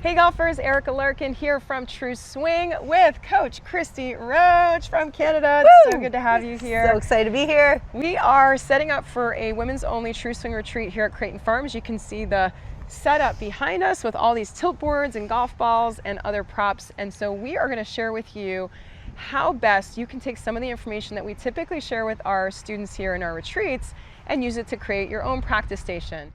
Hey golfers, Erika Larkin here from True Swing with Coach Kristi Roach from Canada. It's so good to have you here. So excited to be here. We are setting up for a women's only True Swing retreat here at Creighton Farms. You can see the setup behind us with all these tilt boards and golf balls and other props. And so we are going to share with you how best you can take some of the information that we typically share with our students here in our retreats and use it to create your own practice station.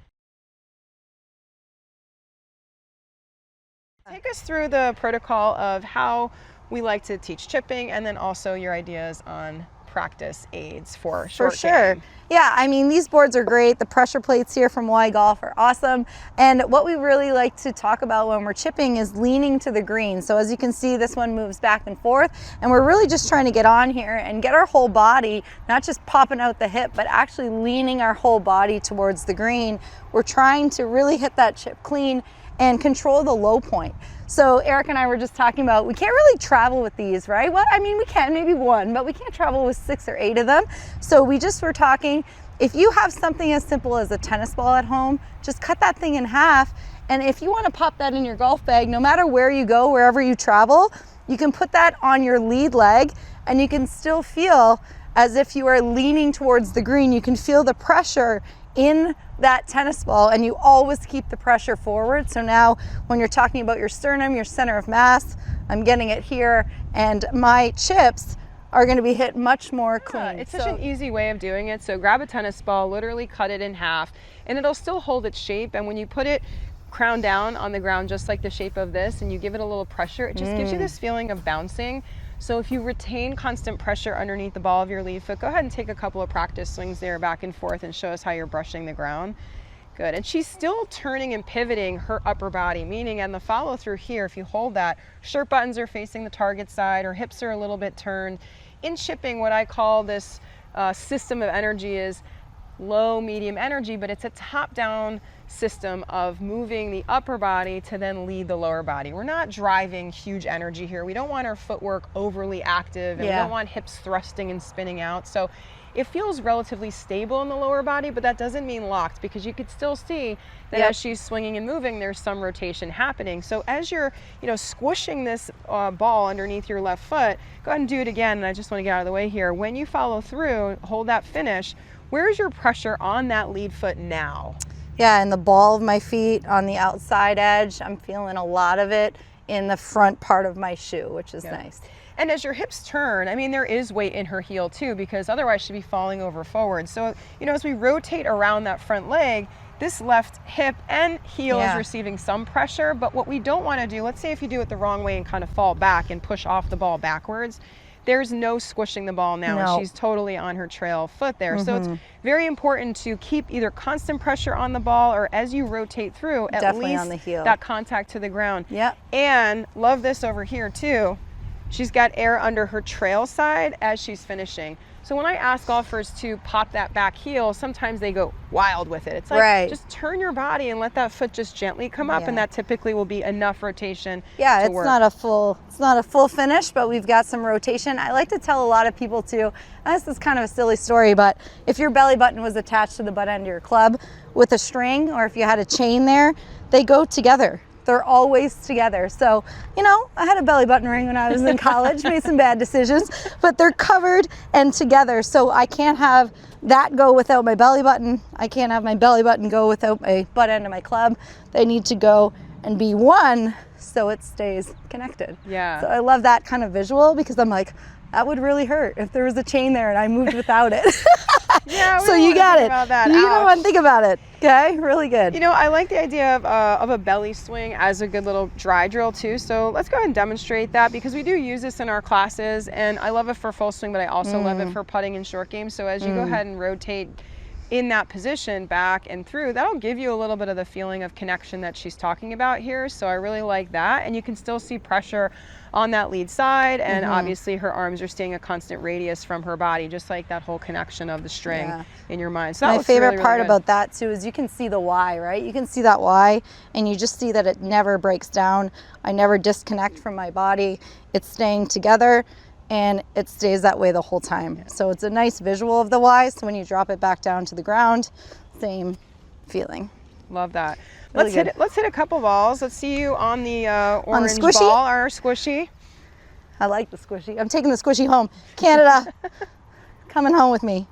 Take us through the protocol of how we like to teach chipping, and then also your ideas on practice aids for short game. Yeah, I mean, these boards are great. The pressure plates here from Y Golf are awesome. And what we really like to talk about when we're chipping is leaning to the green. So as you can see, this one moves back and forth, and we're really just trying to get on here and get our whole body, not just popping out the hip, but actually leaning our whole body towards the green. We're trying to really hit that chip clean and control the low point. So Eric and I were just talking about, we can't really travel with these, right? Well, I mean, we can, maybe one, but we can't travel with 6 or 8 of them. So we just were talking, if you have something as simple as a tennis ball at home, just cut that thing in half. And if you want to pop that in your golf bag, no matter where you go, wherever you travel, you can put that on your lead leg and you can still feel as if you are leaning towards the green. You can feel the pressure in that tennis ball, and you always keep the pressure forward. So now when you're talking about your sternum, your center of mass, I'm getting it here, and my chips are going to be hit much more clean. It's such an easy way of doing it. So grab a tennis ball, literally cut it in half, and it'll still hold its shape. And when you put it crown down on the ground, just like the shape of this, and you give it a little pressure, it just gives you this feeling of bouncing. So if you retain constant pressure underneath the ball of your lead foot, go ahead and take a couple of practice swings there back and forth and show us how you're brushing the ground. Good. And she's still turning and pivoting her upper body, meaning on the follow through here, if you hold that, shirt buttons are facing the target side, her hips are a little bit turned. In chipping, what I call this system of energy is low, medium energy, but it's a top-down system of moving the upper body to then lead the lower body. We're not driving huge energy here. We don't want our footwork overly active, and we don't want hips thrusting and spinning out. So it feels relatively stable in the lower body, but that doesn't mean locked, because you could still see that as she's swinging and moving, there's some rotation happening. So as you're, squishing this ball underneath your left foot, go ahead and do it again. And I just want to get out of the way here. When you follow through, hold that finish. Where's your pressure on that lead foot now? Yeah, in the ball of my feet, on the outside edge. I'm feeling a lot of it in the front part of my shoe, which is nice. And as your hips turn, I mean, there is weight in her heel too, because otherwise she'd be falling over forward. So, as we rotate around that front leg, this left hip and heel is receiving some pressure. But what we don't want to do, let's say if you do it the wrong way and kind of fall back and push off the ball backwards, there's no squishing the ball now, and she's totally on her trail foot there. So it's very important to keep either constant pressure on the ball, or as you rotate through, at least on the heel, that contact to the ground. Yep. And love this over here too. She's got air under her trail side as she's finishing. So when I ask golfers to pop that back heel, sometimes they go wild with it. It's like, just turn your body and let that foot just gently come up, and that typically will be enough rotation to it's work. not a full finish, but we've got some rotation. I like to tell a lot of people too, and this is kind of a silly story, but if your belly button was attached to the butt end of your club with a string, or if you had a chain there, they go together. They're always together. So, I had a belly button ring when I was in college, made some bad decisions, but they're covered and together. So I can't have that go without my belly button. I can't have my belly button go without my butt end of my club. They need to go and be one so it stays connected. Yeah. So I love that kind of visual, because I'm like, that would really hurt if there was a chain there and I moved without it. So you got it. You don't want to think about it. Okay, really good. I like the idea of a belly swing as a good little dry drill too. So let's go ahead and demonstrate that, because we do use this in our classes, and I love it for full swing, but I also love it for putting and short game. So as you go ahead and rotate in that position back and through, that'll give you a little bit of the feeling of connection that she's talking about here. So I really like that. And you can still see pressure on that lead side, and obviously her arms are staying a constant radius from her body, just like that whole connection of the string in your mind. So my favorite part about that too is you can see the Y, right? You can see that Y, and you just see that it never breaks down. I never disconnect from my body. It's staying together, and it stays that way the whole time. So it's a nice visual of the Y. So when you drop it back down to the ground, same feeling. Love that. Really good. Let's hit a couple balls. Let's see you on the orange squishy? ball, our squishy. I like the squishy. I'm taking the squishy home. Canada, coming home with me.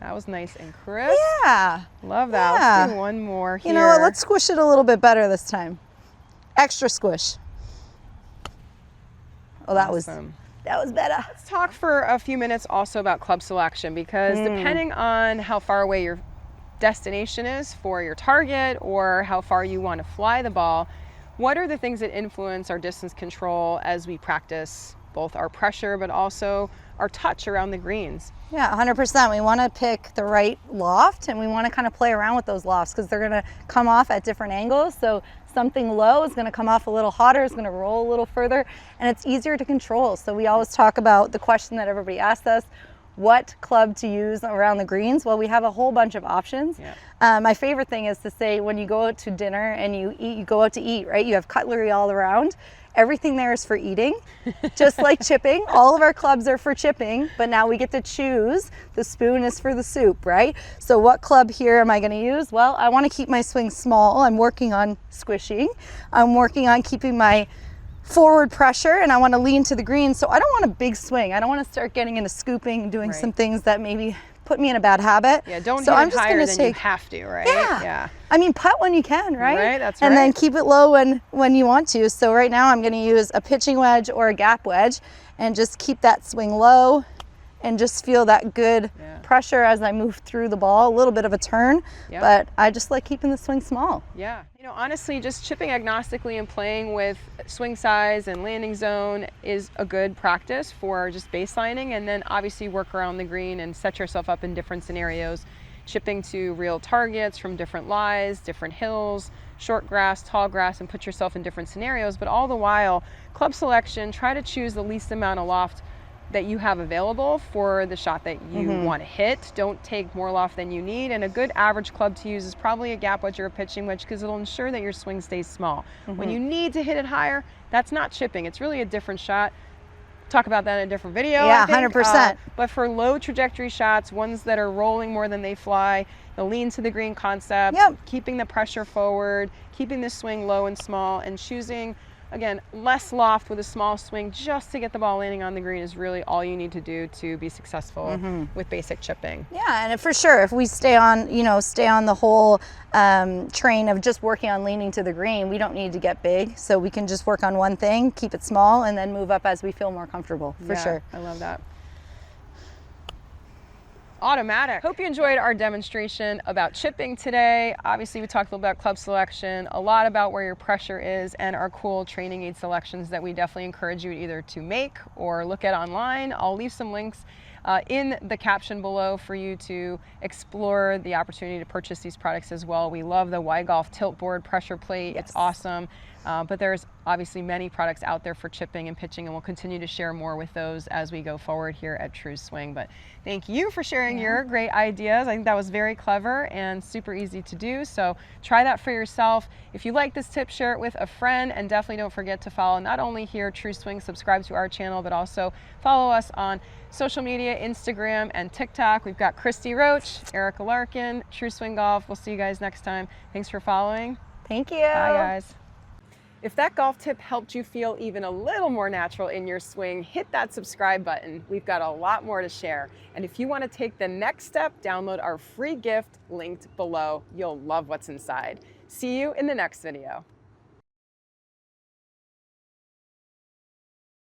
That was nice and crisp. Yeah. Love that. Yeah. Let's do one more here. You know what? Let's squish it a little bit better this time. Extra squish. Oh, that Awesome. was better. Let's talk for a few minutes also about club selection, because depending on how far away your destination is for your target or how far you want to fly the ball, what are the things that influence our distance control as we practice both our pressure but also our touch around the greens? Yeah, 100%. We want to pick the right loft, and we want to kind of play around with those lofts because they're going to come off at different angles. So something low is going to come off a little hotter, is going to roll a little further, and it's easier to control. So we always talk about the question that everybody asks us, what club to use around the greens? Well, we have a whole bunch of options. Yeah. My favorite thing is to say, when you go out to dinner and you go out to eat, right? You have cutlery all around. Everything there is for eating, just like chipping. All of our clubs are for chipping, but now we get to choose. The spoon is for the soup, right? So what club here am I going to use? Well, I want to keep my swing small. I'm working on squishing. I'm working on keeping my forward pressure, and I want to lean to the green. So I don't want a big swing. I don't want to start getting into scooping and doing some things that maybe put me in a bad habit. Yeah, don't so hit I'm it just higher gonna than you have to, right? Yeah. I mean, putt when you can, right? Right, that's and right. then keep it low when you want to. So right now I'm going to use a pitching wedge or a gap wedge and just keep that swing low and just feel that good pressure as I move through the ball. A little bit of a turn, but I just like keeping the swing small. Yeah, you know, honestly, just chipping agnostically and playing with swing size and landing zone is a good practice for just baselining, and then obviously work around the green and set yourself up in different scenarios, chipping to real targets from different lies, different hills, short grass, tall grass, and put yourself in different scenarios. But all the while, club selection, try to choose the least amount of loft that you have available for the shot that you want to hit. Don't take more loft than you need, and a good average club to use is probably a gap wedge or a pitching wedge, because it'll ensure that your swing stays small. When you need to hit it higher, that's not chipping. It's really a different shot. Talk about that in a different video. Yeah, I think. 100%. But for low trajectory shots, ones that are rolling more than they fly, the lean to the green concept, keeping the pressure forward, keeping the swing low and small, and choosing, again, less loft with a small swing just to get the ball landing on the green is really all you need to do to be successful with basic chipping. Yeah, and for sure, if we stay on the whole train of just working on leaning to the green, we don't need to get big. So we can just work on one thing, keep it small, and then move up as we feel more comfortable, for sure. I love that. Automatic. Hope you enjoyed our demonstration about chipping today. Obviously, we talked a little about club selection, a lot about where your pressure is, and our cool training aid selections that we definitely encourage you either to make or look at online. I'll leave some links in the caption below for you to explore the opportunity to purchase these products as well. We love the Y-Golf tilt board pressure plate. It's awesome. But there's obviously many products out there for chipping and pitching, and we'll continue to share more with those as we go forward here at True Swing. But thank you for sharing your great ideas. I think that was very clever and super easy to do. So try that for yourself. If you like this tip, share it with a friend, and definitely don't forget to follow not only here True Swing, subscribe to our channel, but also follow us on social media, Instagram and TikTok. We've got Kristi, Roach, Erika Larkin, True Swing Golf. We'll see you guys next time. Thanks for following. Thank you. Bye, guys. If that golf tip helped you feel even a little more natural in your swing, hit that subscribe button. We've got a lot more to share. And if you want to take the next step, download our free gift linked below. You'll love what's inside. See you in the next video.